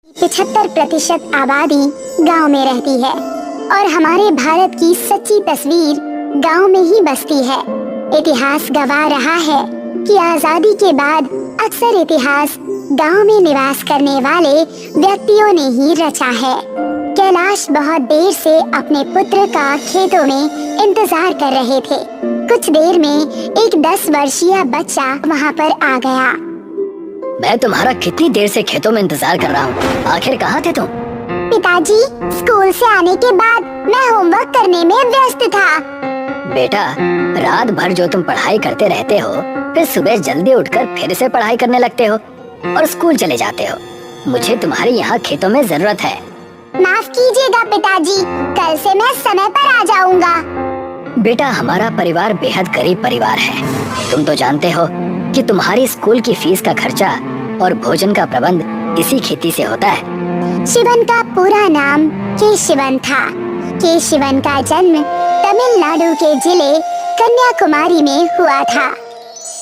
75% आबादी गांव में रहती है और हमारे भारत की सच्ची तस्वीर गांव में ही बसती है। इतिहास गवाह रहा है कि आजादी के बाद अक्सर इतिहास गांव में निवास करने वाले व्यक्तियों ने ही रचा है। कैलाश बहुत देर से अपने पुत्र का खेतों में इंतजार कर रहे थे। कुछ देर में एक 10 वर्षीय बच्चा वहां पर आ गया। मैं तुम्हारा कितनी देर से खेतों में इंतजार कर रहा हूँ, आखिर कहाँ थे तुम? पिताजी, स्कूल से आने के बाद मैं होमवर्क करने में व्यस्त था। बेटा, रात भर जो तुम पढ़ाई करते रहते हो, फिर सुबह जल्दी उठकर फिर से पढ़ाई करने लगते हो और स्कूल चले जाते हो। मुझे तुम्हारे यहाँ खेतों में जरूरत है। माफ कीजिएगा पिताजी, कल से मैं समय पर आ जाऊंगा। बेटा, हमारा परिवार बेहद गरीब परिवार है। तुम तो जानते हो कि तुम्हारी स्कूल की फीस का खर्चा और भोजन का प्रबंध इसी खेती से होता है। शिवन का पूरा नाम केशिवन था। केशिवन का जन्म तमिलनाडु के जिले कन्याकुमारी में हुआ था।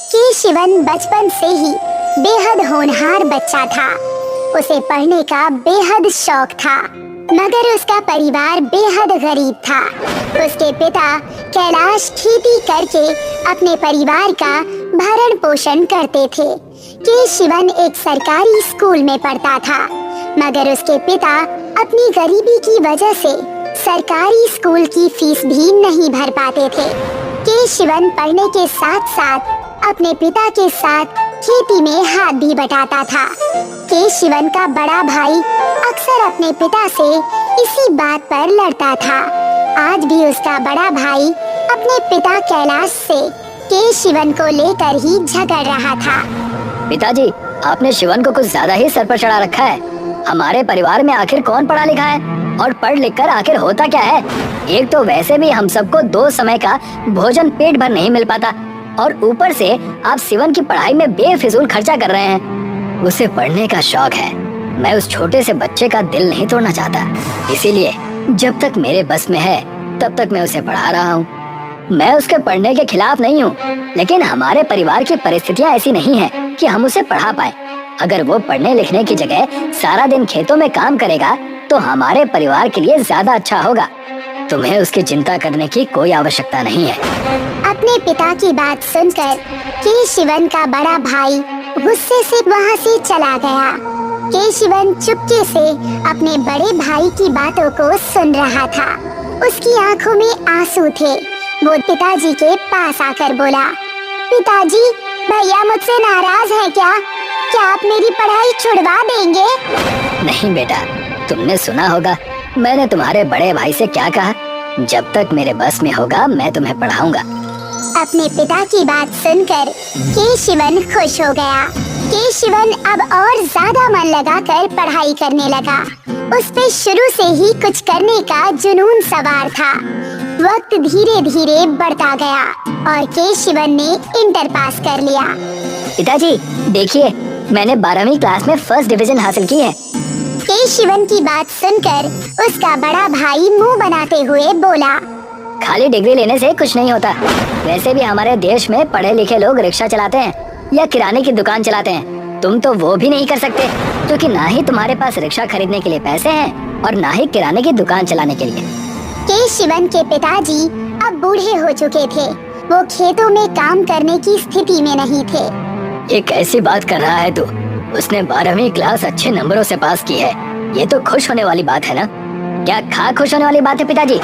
केशिवन बचपन से ही बेहद होनहार बच्चा था। उसे पढ़ने का बेहद शौक था, मगर उसका परिवार बेहद गरीब था। उसके पिता कैलाश खेती करके अपने परिवार का भरण पोषण करते थे। केशिवन एक सरकारी स्कूल में पढ़ता था, मगर उसके पिता अपनी गरीबी की वजह से सरकारी स्कूल की फीस भी नहीं भर पाते थे। केशिवन पढ़ने के साथ साथ अपने पिता के साथ खेती में हाथ भी बटाता था। केशिवन का बड़ा भाई अक्सर अपने पिता से इसी बात पर लड़ता था। आज भी उसका बड़ा भाई अपने पिता कैलाश से केशिवन को लेकर ही झगड़ रहा था। पिताजी, आपने शिवन को कुछ ज्यादा ही सर पर चढ़ा रखा है। हमारे परिवार में आखिर कौन पढ़ा लिखा है और पढ़ लिख कर आखिर होता क्या है? एक तो वैसे भी हम सबको 2 समय का भोजन पेट भर नहीं मिल पाता और ऊपर से आप शिवन की पढ़ाई में बेफिजूल खर्चा कर रहे हैं। उसे पढ़ने का शौक है, मैं उस छोटे से बच्चे का दिल नहीं तोड़ना चाहता। इसीलिए जब तक मेरे बस में है तब तक मैं उसे पढ़ा रहा हूँ। मैं उसके पढ़ने के खिलाफ नहीं हूँ, लेकिन हमारे परिवार की परिस्थितियाँ ऐसी नहीं है कि हम उसे पढ़ा पाए। अगर वो पढ़ने लिखने की जगह सारा दिन खेतों में काम करेगा तो हमारे परिवार के लिए ज्यादा अच्छा होगा। तुम्हें उसकी चिंता करने की कोई आवश्यकता नहीं है। अपने पिता की बात सुनकर केशिवन का बड़ा भाई गुस्से से वहाँ से चला गया। केशिवन चुपके से अपने बड़े भाई की बातों को सुन रहा था। उसकी आंखों में आंसू थे। वो पिताजी के पास आकर बोला, पिताजी, भैया मुझसे नाराज हैं क्या? क्या आप मेरी पढ़ाई छुड़वा देंगे? नहीं बेटा, तुमने सुना होगा मैंने तुम्हारे बड़े भाई से क्या कहा। जब तक मेरे बस में होगा मैं तुम्हें पढ़ाऊंगा। अपने पिता की बात सुनकर केशिवन खुश हो गया। केशिवन अब और ज्यादा मन लगाकर पढ़ाई करने लगा। उस पे शुरू से ही कुछ करने का जुनून सवार था। वक्त धीरे धीरे बढ़ता गया और केशिवन ने इंटर पास कर लिया। पिताजी देखिए, मैंने 12वीं क्लास में फर्स्ट डिवीजन हासिल की है। केशिवन की बात सुनकर उसका बड़ा भाई मुंह बनाते हुए बोला, खाली डिग्री लेने से कुछ नहीं होता। वैसे भी हमारे देश में पढ़े लिखे लोग रिक्शा चलाते हैं या किराने की दुकान चलाते हैं। तुम तो वो भी नहीं कर सकते, क्योंकि ना ही तुम्हारे पास रिक्शा खरीदने के लिए पैसे हैं और ना ही किराने की दुकान चलाने के लिए। केशिवन के पिताजी अब बूढ़े हो चुके थे। वो खेतों में काम करने की स्थिति में नहीं थे। ये कैसी बात कर रहा है तू? उसने 12वीं क्लास अच्छे नंबरों से पास की है। ये तो खुश होने वाली बात है ना? क्या खुश होने वाली बात है पिताजी?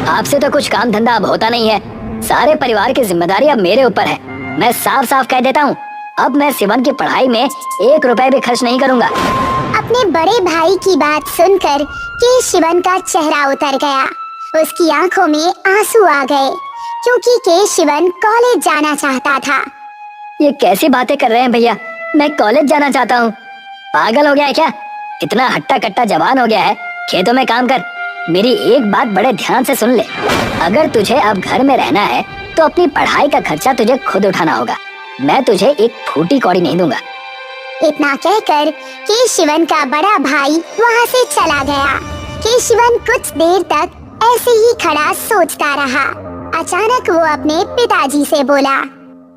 आपसे तो कुछ काम धंधा अब होता नहीं है। सारे परिवार की जिम्मेदारी अब मेरे ऊपर है। मैं साफ साफ कह देता हूँ, अब मैं शिवन की पढ़ाई में 1 रुपए भी खर्च नहीं करूँगा। अपने बड़े भाई की बात सुनकर केशिवन का चेहरा उतर गया। उसकी आंखों में आंसू आ गए, क्योंकि केशिवन कॉलेज जाना चाहता था। ये कैसी बातें कर रहे हैं भैया? मैं कॉलेज जाना चाहता हूँ? पागल हो गया है क्या? इतना हट्टा कट्टा जवान हो गया है, खेतों में काम कर। मेरी एक बात बड़े ध्यान से सुन ले, अगर तुझे अब घर में रहना है तो अपनी पढ़ाई का खर्चा तुझे खुद उठाना होगा। मैं तुझे एक फूटी कौड़ी नहीं दूंगा। इतना कहकर केशिवन का बड़ा भाई वहाँ से चला गया। केशिवन कुछ देर तक ऐसे ही खड़ा सोचता रहा। अचानक वो अपने पिताजी से बोला,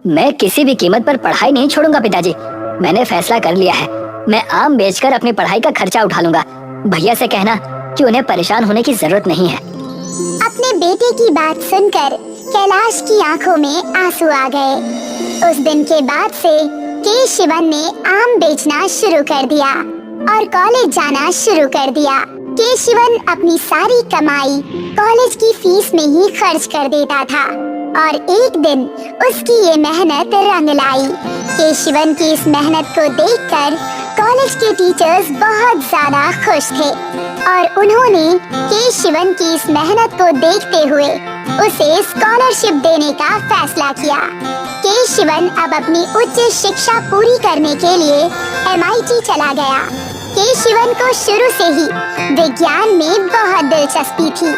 मैं किसी भी कीमत पर पढ़ाई नहीं छोड़ूंगा पिताजी। मैंने फैसला कर लिया है। मैं आम बेचकर अपनी पढ़ाई का खर्चा उठा लूंगा। भैया से कहना कि उन्हें परेशान होने की जरूरत नहीं है। अपने बेटे की बात सुनकर कैलाश की आंखों में आंसू आ गए। उस दिन के बाद से के शिवन ने आम बेचना शुरू कर दिया और कॉलेज जाना शुरू कर दिया। के शिवन अपनी सारी कमाई कॉलेज की फीस में ही खर्च कर देता था और एक दिन उसकी ये मेहनत रंग लाई। के शिवन की इस मेहनत को देखकर कॉलेज के टीचर्स बहुत ज्यादा खुश थे और उन्होंने के शिवन की इस मेहनत को देखते हुए उसे स्कॉलरशिप देने का फैसला किया। के शिवन अब अपनी उच्च शिक्षा पूरी करने के लिए MIT चला गया। के शिवन को शुरू से ही विज्ञान में बहुत दिलचस्पी थी।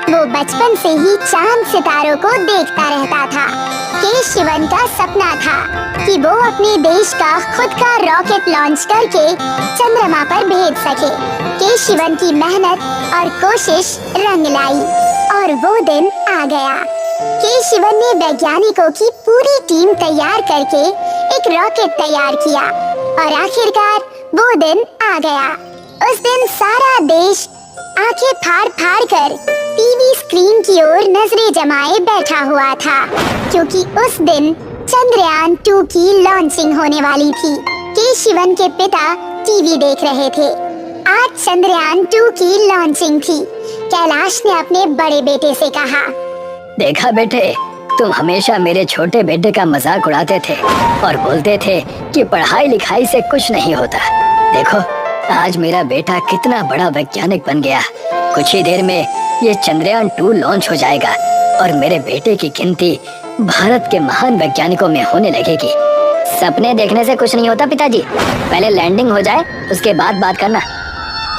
वो बचपन से ही चांद सितारों को देखता रहता था। के शिवन का सपना था कि वो अपने देश का खुद का रॉकेट लॉन्च करके चंद्रमा पर भेज सके। के शिवन की मेहनत और कोशिश रंग लाई और वो दिन आ गया। के शिवन ने वैज्ञानिकों की पूरी टीम तैयार करके एक रॉकेट तैयार किया और आखिरकार वो दिन आ गया। उस दिन सारा देश आंखें फाड़ फाड़ कर टीवी स्क्रीन की ओर नजरें जमाए बैठा हुआ था, क्योंकि उस दिन चंद्रयान 2 की लॉन्चिंग होने वाली थी। के शिवन के पिता टीवी देख रहे थे। आज चंद्रयान 2 की लॉन्चिंग थी। कैलाश ने अपने बड़े बेटे से कहा, देखा बेटे, तुम हमेशा मेरे छोटे बेटे का मजाक उड़ाते थे और बोलते थे कि पढ़ाई लिखाई से कुछ नहीं होता। देखो, आज मेरा बेटा कितना बड़ा वैज्ञानिक बन गया। कुछ ही देर में ये चंद्रयान 2 लॉन्च हो जाएगा और मेरे बेटे की गिनती भारत के महान वैज्ञानिकों में होने लगेगी। सपने देखने से कुछ नहीं होता पिताजी, पहले लैंडिंग हो जाए उसके बाद बात करना।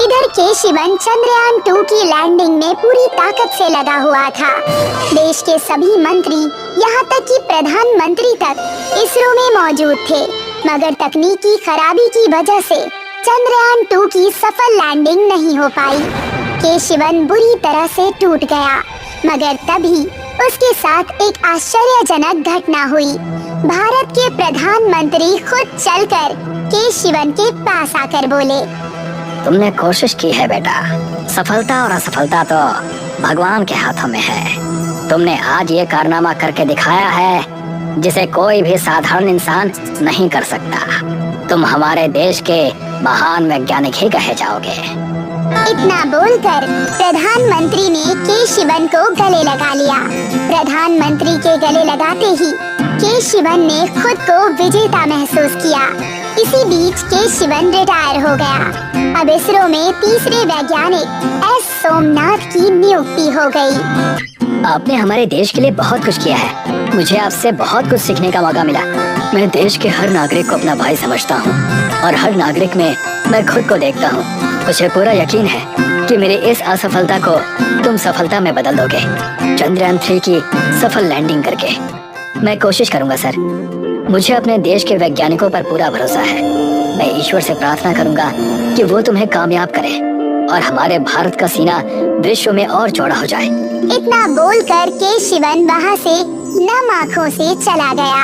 इधर के शिवन चंद्रयान 2 की लैंडिंग में पूरी ताकत से लगा हुआ था। देश के सभी मंत्री, यहाँ तक कि प्रधानमंत्री तक इसरो में मौजूद थे, मगर तकनीकी खराबी की वजह से चंद्रयान 2 की सफल लैंडिंग नहीं हो पाई। के शिवन बुरी तरह से टूट गया, मगर तभी उसके साथ एक आश्चर्यजनक घटना हुई। भारत के प्रधानमंत्री खुद चलकर के शिवन के पास आकर बोले, तुमने कोशिश की है बेटा, सफलता और असफलता तो भगवान के हाथों में है। तुमने आज ये कारनामा करके दिखाया है जिसे कोई भी साधारण इंसान नहीं कर सकता। तुम हमारे देश के महान वैज्ञानिक ही कहे जाओगे। इतना बोलकर प्रधानमंत्री ने के शिवन को गले लगा लिया। प्रधानमंत्री के गले लगाते ही के शिवन ने खुद को विजेता महसूस किया। इसी बीच के शिवन रिटायर हो गया। अब इसरो में तीसरे वैज्ञानिक एस सोमनाथ की नियुक्ति हो गई। आपने हमारे देश के लिए बहुत कुछ किया है। मुझे आपसे बहुत कुछ सीखने का मौका मिला। मैं देश के हर नागरिक को अपना भाई समझता हूँ और हर नागरिक में मैं खुद को देखता हूँ। मुझे पूरा यकीन है कि मेरी इस असफलता को तुम सफलता में बदल दोगे, चंद्रयान 3 की सफल लैंडिंग करके। मैं कोशिश करूंगा सर। मुझे अपने देश के वैज्ञानिकों पर पूरा भरोसा है। मैं ईश्वर से प्रार्थना करूंगा कि वो तुम्हें कामयाब करे और हमारे भारत का सीना विश्व में और चौड़ा हो जाए। इतना बोलकर के शिवन वहाँ से नम आँखों से चला गया।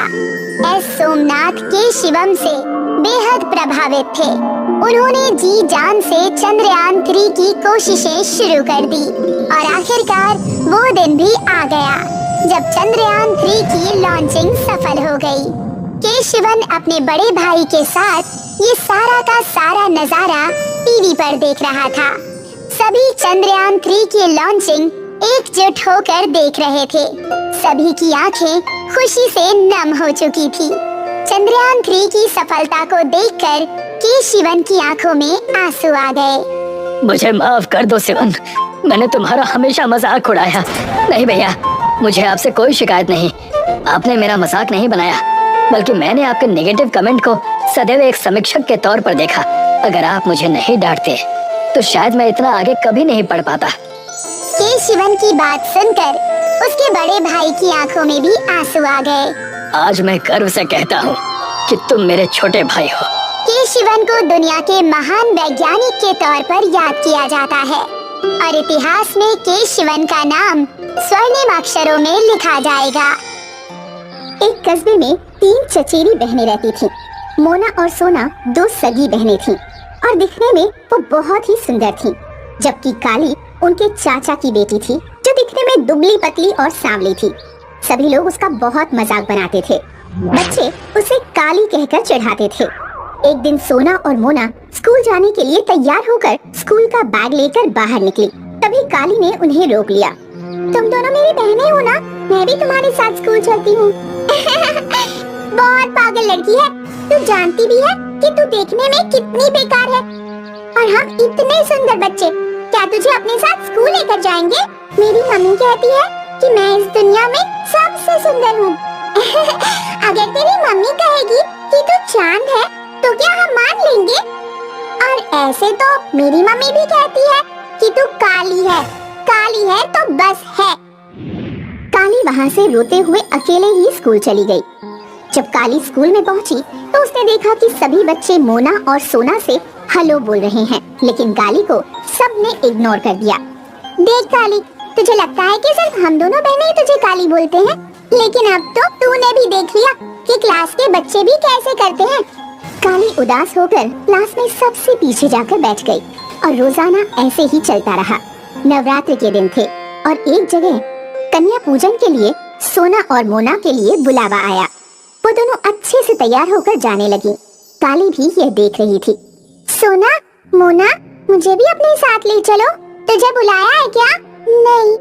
एस सोमनाथ के शिवम से बेहद प्रभावित थे। उन्होंने जी जान से चंद्रयान 3 की कोशिशें शुरू कर दी और आखिरकार वो दिन भी आ गया जब चंद्रयान 3 की लॉन्चिंग सफल हो गई। के शिवन अपने बड़े भाई के साथ ये सारा का सारा नजारा टीवी पर देख रहा था। सभी चंद्रयान 3 की लॉन्चिंग एकजुट होकर देख रहे थे। सभी की आंखें खुशी से नम हो चुकी थी। चंद्रयान 3 की सफलता को देखकर के शिवन की आंखों में आंसू आ गए। मुझे माफ कर दो शिवन, मैंने तुम्हारा हमेशा मजाक उड़ाया। नहीं भैया, मुझे आपसे कोई शिकायत नहीं। आपने मेरा मजाक नहीं बनाया, बल्कि मैंने आपके नेगेटिव कमेंट को सदैव एक समीक्षक के तौर पर देखा। अगर आप मुझे नहीं डांटते तो शायद मैं इतना आगे कभी नहीं पढ़ पाता। के शिवन की बात सुनकर उसके बड़े भाई की आंखों में भी आंसू आ गए। आज मैं गर्व से कहता हूँ कि तुम मेरे छोटे भाई हो। के शिवन को दुनिया के महान वैज्ञानिक के तौर पर याद किया जाता है और इतिहास में के शिवन का नाम स्वर्णिम अक्षरों में लिखा जाएगा। एक कस्बे में 3 चचेरी बहनें रहती थीं। मोना और सोना दो सगी बहनें थीं और दिखने में वो बहुत ही सुंदर थीं, जबकि काली उनके चाचा की बेटी थी जो दिखने में दुबली पतली और सांवली थी। सभी लोग उसका बहुत मजाक बनाते थे। बच्चे उसे काली कहकर चिढ़ाते थे। एक दिन सोना और मोना स्कूल जाने के लिए तैयार होकर स्कूल का बैग लेकर बाहर निकली। तभी काली ने उन्हें रोक लिया। तुम दोनों मेरी बहनें हो ना? मैं भी तुम्हारे साथ स्कूल चलती हूँ। बहुत पागल लड़की है। तू जानती भी है कि तू देखने में कितनी बेकार है और हम इतने सुंदर बच्चे क्या तुझे अपने साथ स्कूल लेकर जाएंगे? मेरी मम्मी कहती है कि मैं इस दुनिया में सबसे सुंदर हूँ। अगर तेरी मम्मी कहेगी कि तू चांद है तो क्या हम मान लेंगे? और ऐसे तो मेरी मम्मी भी कहती है कि तू काली है तो बस है। काली वहाँ से रोते हुए अकेले ही स्कूल चली गई। जब काली स्कूल में पहुंची तो उसने देखा कि सभी बच्चे मोना और सोना से हेलो बोल रहे हैं, लेकिन काली को सबने इग्नोर कर दिया। देख काली, तुझे लगता है कि सिर्फ हम दोनों बहनें ही तुझे काली बोलते हैं, लेकिन अब तो तूने भी देख लिया कि क्लास के बच्चे भी कैसे करते हैं। काली उदास होकर क्लास में सबसे पीछे जाकर बैठ गई और रोजाना ऐसे ही चलता रहा। नवरात्र के दिन थे और एक जगह कन्या पूजन के लिए सोना और मोना के लिए बुलावा आया। वो दोनों अच्छे से तैयार होकर जाने लगी। काली भी यह देख रही थी। सोना, मोना, मुझे भी अपने साथ ले चलो। तुझे बुलाया है क्या? नहीं।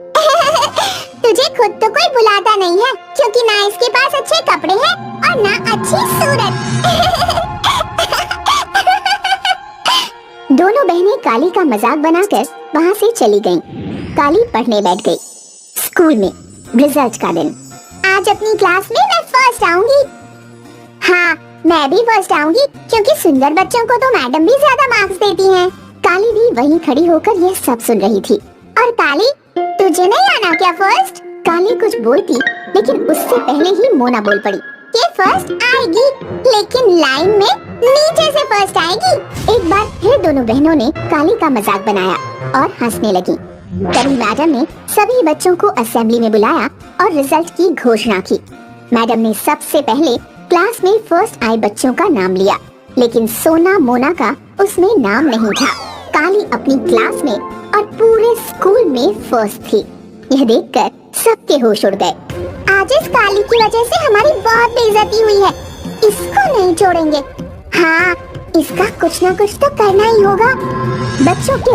तुझे खुद तो कोई बुलाता नहीं है, क्योंकि ना इसके पास अच्छे कपड़े हैं और ना अच्छी सूरत। दोनों बहनें काली का मजाक बनाकर वहाँ से चली गईं। काली पढ़ने बैठ गई। स्कूल में रिजल्ट का दिन। आज अपनी क्लास में मैं फर्स्ट आऊंगी। हाँ, मैं भी फर्स्ट आऊंगी, क्योंकि सुंदर बच्चों को तो मैडम भी ज्यादा मार्क्स देती हैं। काली भी वहीं खड़ी होकर यह सब सुन रही थी। और काली, तुझे नहीं आना क्या फर्स्ट? काली कुछ बोलती, लेकिन उससे पहले ही मोना बोल पड़ी कि फर्स्ट आएगी, लेकिन लाइन में नीचे से फर्स्ट आएगी। एक बार फिर दोनों बहनों ने काली का मजाक बनाया और हंसने लगी। तभी मैडम ने सभी बच्चों को असेंबली में बुलाया और रिजल्ट की घोषणा की। मैडम ने सबसे पहले क्लास में फर्स्ट आए बच्चों का नाम लिया, लेकिन सोना मोना का उसमें नाम नहीं था। काली अपनी क्लास में और पूरे स्कूल में फर्स्ट थी। यह देखकर सबके होश उड़ गए। आज इस काली की वजह से हमारी बहुत बेइज्जती हुई है। इसको नहीं छोड़ेंगे। हाँ, इसका कुछ ना कुछ तो करना ही होगा। बच्चों के